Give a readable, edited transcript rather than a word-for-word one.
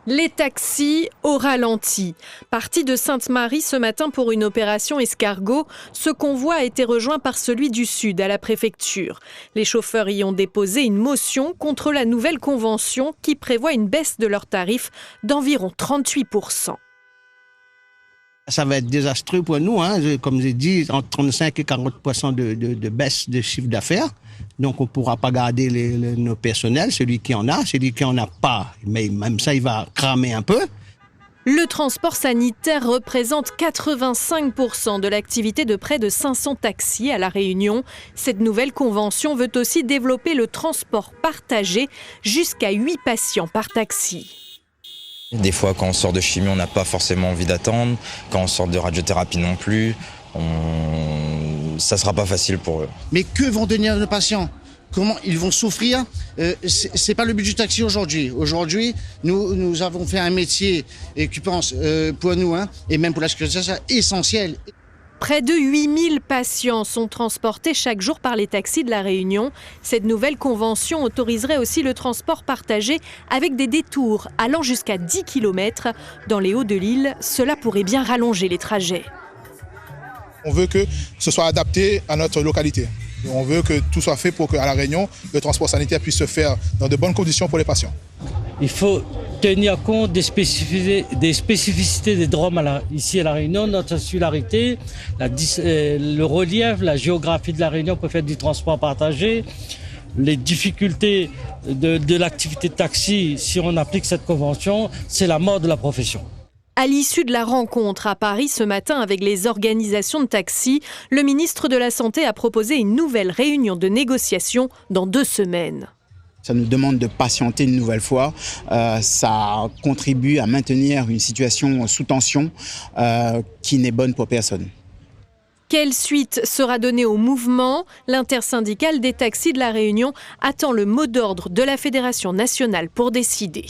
Les taxis au ralenti. Parti de Sainte-Marie ce matin pour une opération escargot, ce convoi a été rejoint par celui du Sud à la préfecture. Les chauffeurs y ont déposé une motion contre la nouvelle convention qui prévoit une baisse de leurs tarifs d'environ 38%. Ça va être désastreux pour nous, comme j'ai dit, entre 35 et 40% de baisse de chiffre d'affaires. Donc on ne pourra pas garder nos personnels, celui qui en a pas, mais même ça il va cramer un peu. Le transport sanitaire représente 85% de l'activité de près de 500 taxis à La Réunion. Cette nouvelle convention veut aussi développer le transport partagé jusqu'à 8 patients par taxi. Des fois, quand on sort de chimie, on n'a pas forcément envie d'attendre. Quand on sort de radiothérapie non plus, ça ne sera pas facile pour eux. Mais que vont devenir nos patients ? Comment ils vont souffrir ? C'est pas le but du taxi aujourd'hui. Aujourd'hui, nous avons fait un métier et qui pense pour nous et même pour la sécurité sociale essentiel. Près de 8000 patients sont transportés chaque jour par les taxis de La Réunion. Cette nouvelle convention autoriserait aussi le transport partagé avec des détours allant jusqu'à 10 km. Dans les Hauts de l'île, cela pourrait bien rallonger les trajets. On veut que ce soit adapté à notre localité. On veut que tout soit fait pour qu'à La Réunion, le transport sanitaire puisse se faire dans de bonnes conditions pour les patients. Il faut tenir compte des spécificités des DROM ici à La Réunion, notre insularité, le relief, la géographie de La Réunion pour faire du transport partagé, les difficultés de l'activité de taxi. Si on applique cette convention, c'est la mort de la profession. À l'issue de la rencontre à Paris ce matin avec les organisations de taxi, le ministre de la Santé a proposé une nouvelle réunion de négociation dans 2 semaines. Ça nous demande de patienter une nouvelle fois. Ça contribue à maintenir une situation sous tension qui n'est bonne pour personne. Quelle suite sera donnée au mouvement ? L'intersyndicale des taxis de La Réunion attend le mot d'ordre de la Fédération nationale pour décider.